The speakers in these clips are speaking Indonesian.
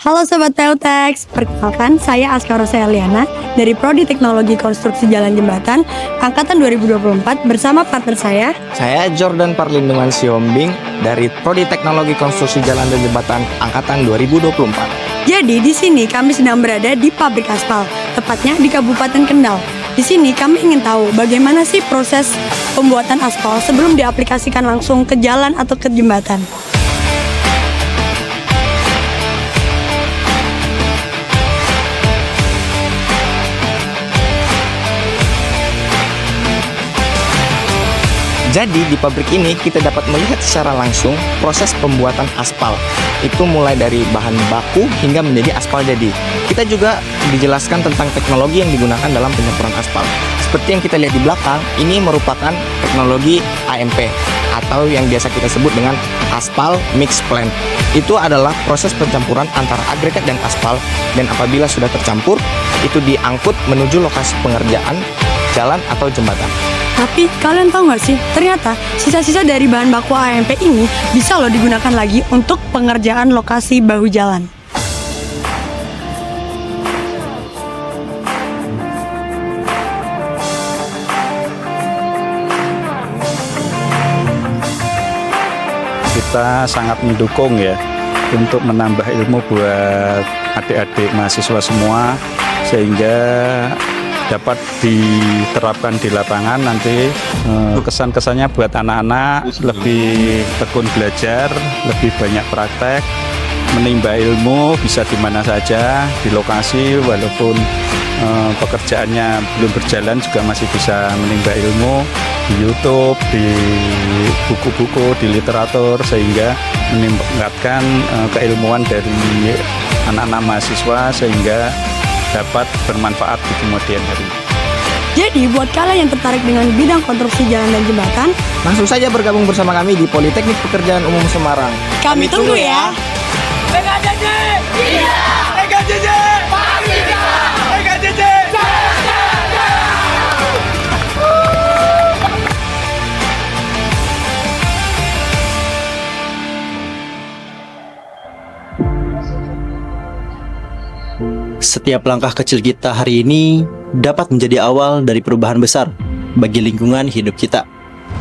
Halo Sobat PUTEX, perkenalkan saya Askara Eliana dari Prodi Teknologi Konstruksi Jalan Jembatan Angkatan 2024 bersama partner Saya Jordan Parlindungan Siombing dari Prodi Teknologi Konstruksi Jalan dan Jembatan Angkatan 2024. Jadi di sini kami sedang berada di pabrik aspal, tepatnya di Kabupaten Kendal. Di sini kami ingin tahu bagaimana sih proses pembuatan aspal sebelum diaplikasikan langsung ke jalan atau ke jembatan. Jadi di pabrik ini kita dapat melihat secara langsung proses pembuatan aspal. Itu mulai dari bahan baku hingga menjadi aspal jadi. Kita juga dijelaskan tentang teknologi yang digunakan dalam penyemprotan aspal. Seperti yang kita lihat di belakang, ini merupakan teknologi AMP atau yang biasa kita sebut dengan aspal mix plant. Itu adalah proses pencampuran antara agregat dan aspal, dan apabila sudah tercampur, itu diangkut menuju lokasi pengerjaan jalan atau jembatan. Tapi kalian tahu nggak sih, ternyata sisa-sisa dari bahan baku AMP ini bisa loh digunakan lagi untuk pengerjaan lokasi bahu jalan. Kita sangat mendukung ya untuk menambah ilmu buat adik-adik mahasiswa semua, sehingga dapat diterapkan di lapangan nanti. Kesan-kesannya buat anak-anak lebih tekun belajar, lebih banyak praktek, menimba ilmu bisa di mana saja, di lokasi, walaupun pekerjaannya belum berjalan juga masih bisa menimba ilmu di YouTube, di buku-buku, di literatur, sehingga meningkatkan keilmuan dari anak-anak mahasiswa sehingga dapat bermanfaat di kemudian hari. Jadi buat kalian yang tertarik dengan bidang konstruksi jalan dan jembatan, Langsung saja bergabung bersama kami di Politeknik Pekerjaan Umum Semarang. kami tunggu ya. PKJJ! Iya! PKJJ! Pasti bisa! PKJJ! Setiap langkah kecil kita hari ini dapat menjadi awal dari perubahan besar bagi lingkungan hidup kita.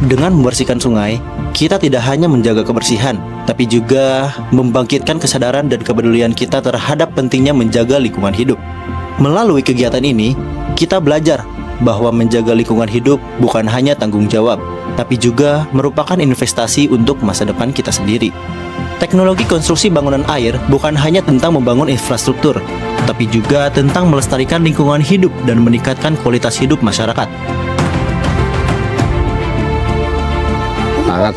Dengan membersihkan sungai, kita tidak hanya menjaga kebersihan, tapi juga membangkitkan kesadaran dan kepedulian kita terhadap pentingnya menjaga lingkungan hidup. Melalui kegiatan ini, kita belajar bahwa menjaga lingkungan hidup bukan hanya tanggung jawab, tapi juga merupakan investasi untuk masa depan kita sendiri. Teknologi konstruksi bangunan air bukan hanya tentang membangun infrastruktur, tapi juga tentang melestarikan lingkungan hidup dan meningkatkan kualitas hidup masyarakat.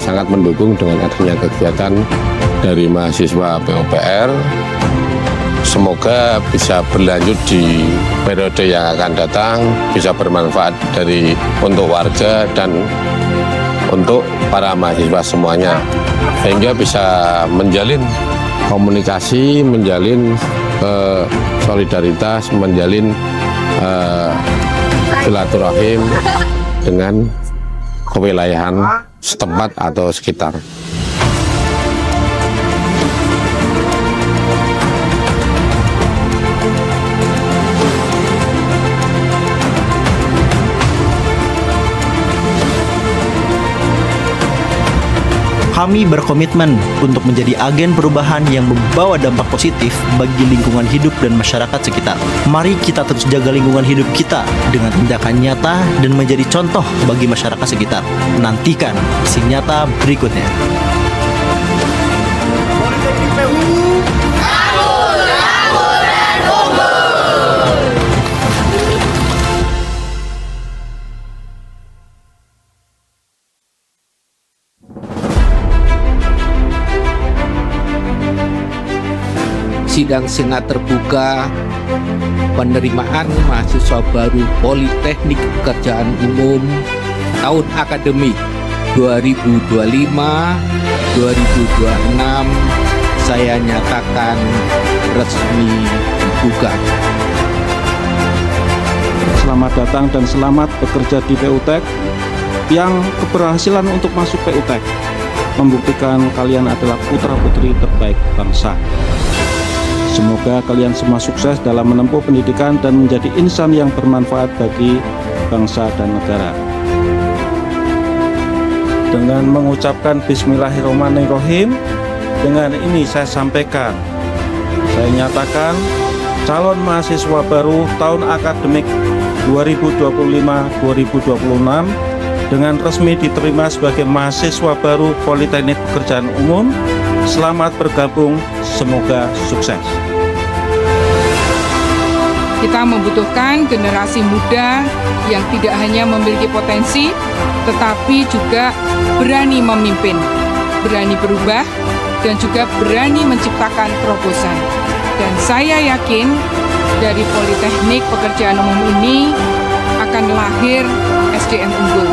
Sangat mendukung dengan adanya kegiatan dari mahasiswa PUPR. Semoga bisa berlanjut di periode yang akan datang, bisa bermanfaat untuk warga dan untuk para mahasiswa semuanya, sehingga bisa menjalin komunikasi, menjalin solidaritas, menjalin silaturahim dengan kewilayahan setempat atau sekitar. Kami berkomitmen untuk menjadi agen perubahan yang membawa dampak positif bagi lingkungan hidup dan masyarakat sekitar. Mari kita terus jaga lingkungan hidup kita dengan tindakan nyata dan menjadi contoh bagi masyarakat sekitar. Nantikan aksi nyata berikutnya. Sidang Senat terbuka penerimaan mahasiswa baru Politeknik Pekerjaan Umum tahun akademik 2025-2026 saya nyatakan resmi dibuka. Selamat datang dan selamat bekerja di PUTEK. Yang keberhasilan untuk masuk PUTEK membuktikan kalian adalah putra-putri terbaik bangsa. Semoga kalian semua sukses dalam menempuh pendidikan dan menjadi insan yang bermanfaat bagi bangsa dan negara. Dengan mengucapkan Bismillahirrahmanirrahim, dengan ini saya sampaikan, saya nyatakan calon mahasiswa baru tahun akademik 2025-2026 dengan resmi diterima sebagai mahasiswa baru Politeknik Pekerjaan Umum. Selamat bergabung, semoga sukses. Kita membutuhkan generasi muda yang tidak hanya memiliki potensi, tetapi juga berani memimpin, berani berubah, dan juga berani menciptakan terobosan. Dan saya yakin dari Politeknik Pekerjaan Umum ini akan lahir SDM unggul.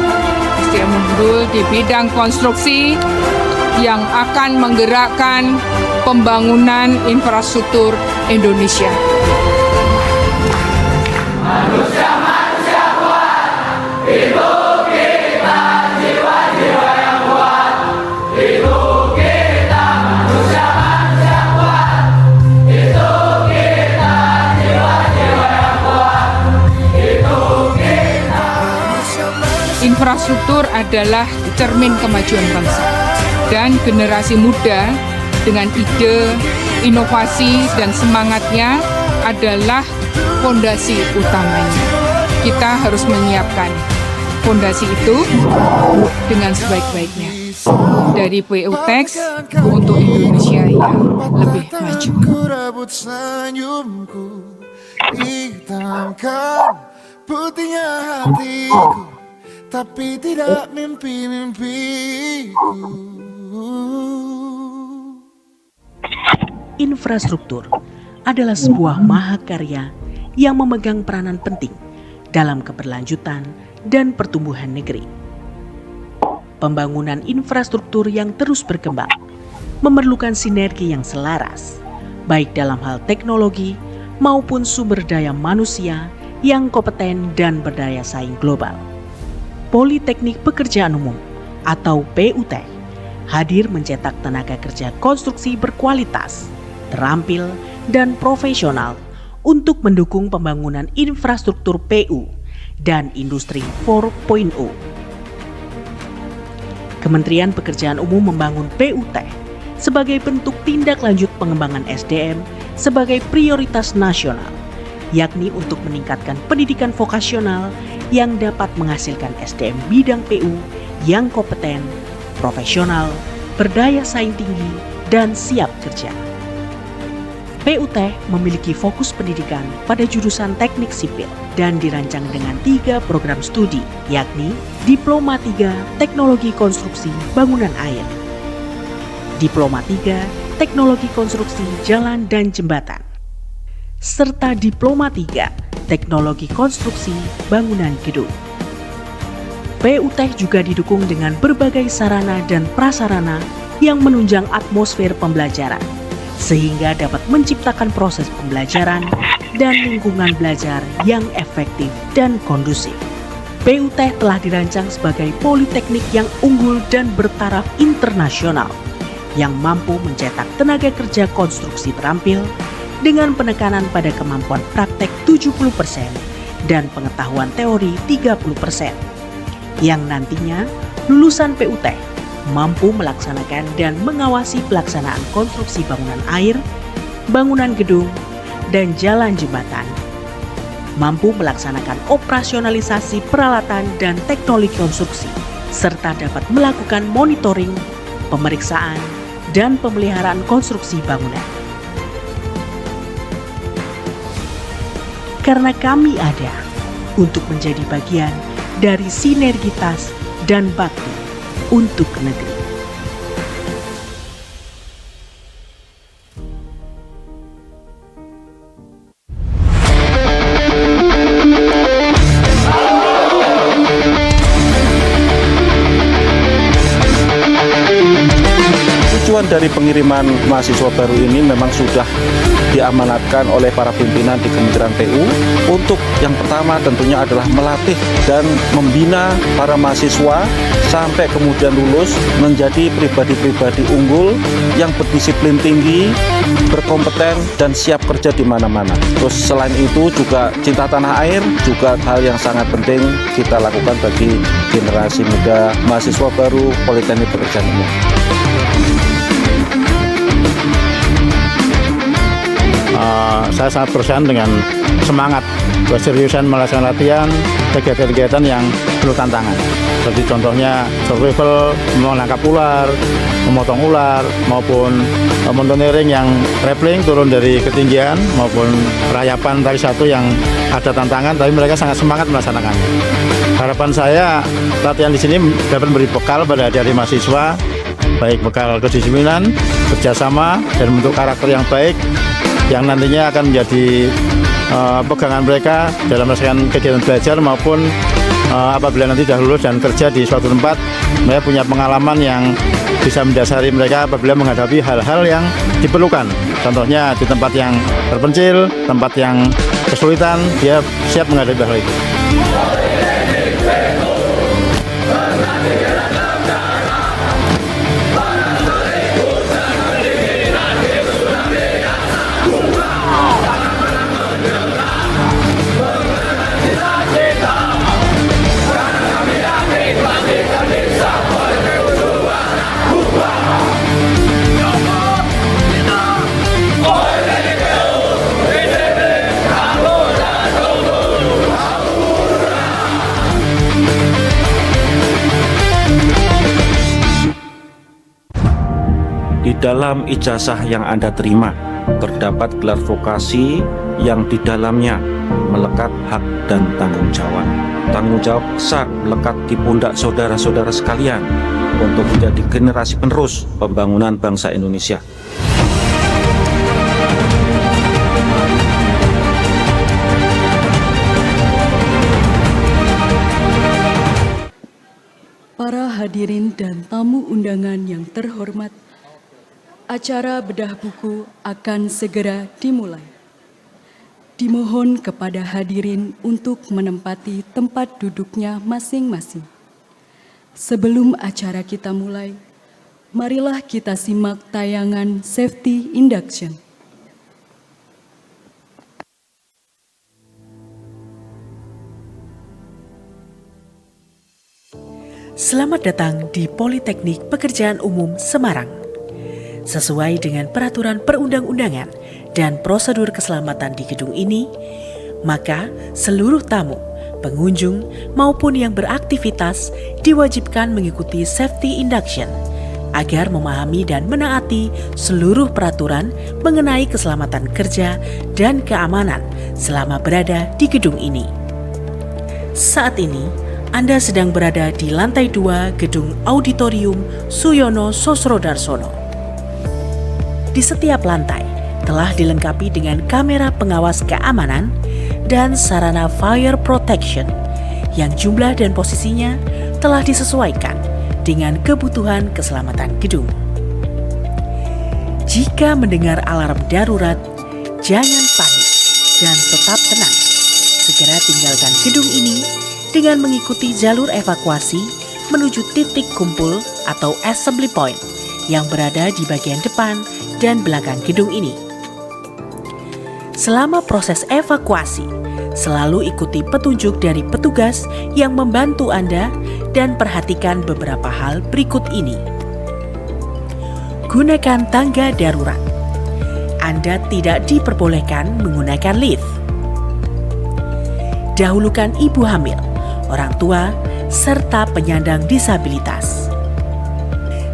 SDM unggul di bidang konstruksi yang akan menggerakkan pembangunan infrastruktur Indonesia. Infrastruktur adalah cermin kemajuan bangsa, dan generasi muda dengan ide, inovasi, dan semangatnya adalah fondasi utamanya. Kita harus menyiapkan fondasi itu dengan sebaik-baiknya dari PUTEX untuk Indonesia yang lebih maju. Putihnya hatiku, tapi tidak mimpi-mimpiku. Infrastruktur adalah sebuah mahakarya yang memegang peranan penting dalam keberlanjutan dan pertumbuhan negeri. Pembangunan infrastruktur yang terus berkembang memerlukan sinergi yang selaras, baik dalam hal teknologi maupun sumber daya manusia yang kompeten dan berdaya saing global. Politeknik Pekerjaan Umum atau PUT hadir mencetak tenaga kerja konstruksi berkualitas, terampil, dan profesional untuk mendukung pembangunan infrastruktur PU dan industri 4.0. Kementerian Pekerjaan Umum membangun PUT sebagai bentuk tindak lanjut pengembangan SDM sebagai prioritas nasional, yakni untuk meningkatkan pendidikan vokasional yang dapat menghasilkan SDM bidang PU yang kompeten, profesional, berdaya saing tinggi, dan siap kerja. PUT memiliki fokus pendidikan pada jurusan teknik sipil dan dirancang dengan 3 program studi, yakni Diploma 3 Teknologi Konstruksi Bangunan Air, Diploma 3 Teknologi Konstruksi Jalan dan Jembatan, serta Diploma 3 Teknologi Konstruksi Bangunan Gedung. PUT juga didukung dengan berbagai sarana dan prasarana yang menunjang atmosfer pembelajaran, sehingga dapat menciptakan proses pembelajaran dan lingkungan belajar yang efektif dan kondusif. PUT telah dirancang sebagai politeknik yang unggul dan bertaraf internasional, yang mampu mencetak tenaga kerja konstruksi terampil dengan penekanan pada kemampuan praktek 70% dan pengetahuan teori 30%, yang nantinya lulusan PUT mampu melaksanakan dan mengawasi pelaksanaan konstruksi bangunan air, bangunan gedung, dan jalan jembatan, mampu melaksanakan operasionalisasi peralatan dan teknologi konstruksi, serta dapat melakukan monitoring, pemeriksaan, dan pemeliharaan konstruksi bangunan. Karena kami ada untuk menjadi bagian dari sinergitas dan bakti untuk negeri. tujuan dari pengiriman mahasiswa baru ini memang sudah diamanatkan oleh para pimpinan di Kementerian PU untuk yang pertama tentunya adalah melatih dan membina para mahasiswa sampai kemudian lulus menjadi pribadi-pribadi unggul yang berdisiplin tinggi, berkompeten dan siap kerja di mana-mana. Terus selain itu juga cinta tanah air juga hal yang sangat penting kita lakukan bagi generasi muda mahasiswa baru Politeknik Pekerjaan Umum. Saya sangat berusaha dengan semangat, keseriusan melaksanakan latihan, kegiatan-kegiatan yang penuh tantangan. Seperti contohnya survival, menangkap ular, memotong ular, maupun mountaineering yang rappelling turun dari ketinggian, maupun rayapan tari satu yang ada tantangan, tapi mereka sangat semangat melaksanakannya. Harapan saya latihan di sini dapat memberi bekal pada adik-adik mahasiswa, baik bekal kedisiplinan, kerjasama, dan bentuk karakter yang baik, yang nantinya akan menjadi pegangan mereka dalam melaksanakan kegiatan belajar maupun apabila nanti sudah lulus dan kerja di suatu tempat, mereka punya pengalaman yang bisa mendasari mereka apabila menghadapi hal-hal yang diperlukan. Contohnya di tempat yang terpencil, tempat yang kesulitan, dia siap menghadapi hal itu. Di dalam ijazah yang Anda terima, terdapat gelar vokasi yang di dalamnya melekat hak dan tanggung jawab. Tanggung jawab besar melekat di pundak saudara-saudara sekalian untuk menjadi generasi penerus pembangunan bangsa Indonesia. Para hadirin dan tamu undangan yang terhormat, acara bedah buku akan segera dimulai. Dimohon kepada hadirin untuk menempati tempat duduknya masing-masing. Sebelum acara kita mulai, marilah kita simak tayangan Safety Induction. Selamat datang di Politeknik Pekerjaan Umum Semarang. Sesuai dengan peraturan perundang-undangan dan prosedur keselamatan di gedung ini, maka seluruh tamu, pengunjung, maupun yang beraktivitas diwajibkan mengikuti safety induction agar memahami dan menaati seluruh peraturan mengenai keselamatan kerja dan keamanan selama berada di gedung ini. Saat ini, Anda sedang berada di lantai 2 Gedung Auditorium Suyono Sosrodarsono. Di setiap lantai telah dilengkapi dengan kamera pengawas keamanan dan sarana fire protection yang jumlah dan posisinya telah disesuaikan dengan kebutuhan keselamatan gedung. Jika mendengar alarm darurat, jangan panik dan tetap tenang. Segera tinggalkan gedung ini dengan mengikuti jalur evakuasi menuju titik kumpul atau assembly point yang berada di bagian depan dan belakang gedung ini. Selama proses evakuasi, selalu ikuti petunjuk dari petugas yang membantu Anda dan perhatikan beberapa hal berikut ini. Gunakan tangga darurat. Anda tidak diperbolehkan menggunakan lift. Dahulukan ibu hamil, orang tua, serta penyandang disabilitas.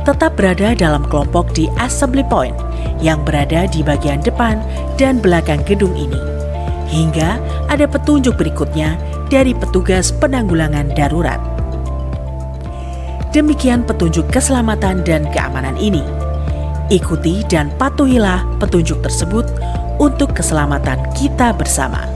Tetap berada dalam kelompok di assembly point yang berada di bagian depan dan belakang gedung ini, hingga ada petunjuk berikutnya dari petugas penanggulangan darurat. Demikian petunjuk keselamatan dan keamanan ini. Ikuti dan patuhilah petunjuk tersebut untuk keselamatan kita bersama.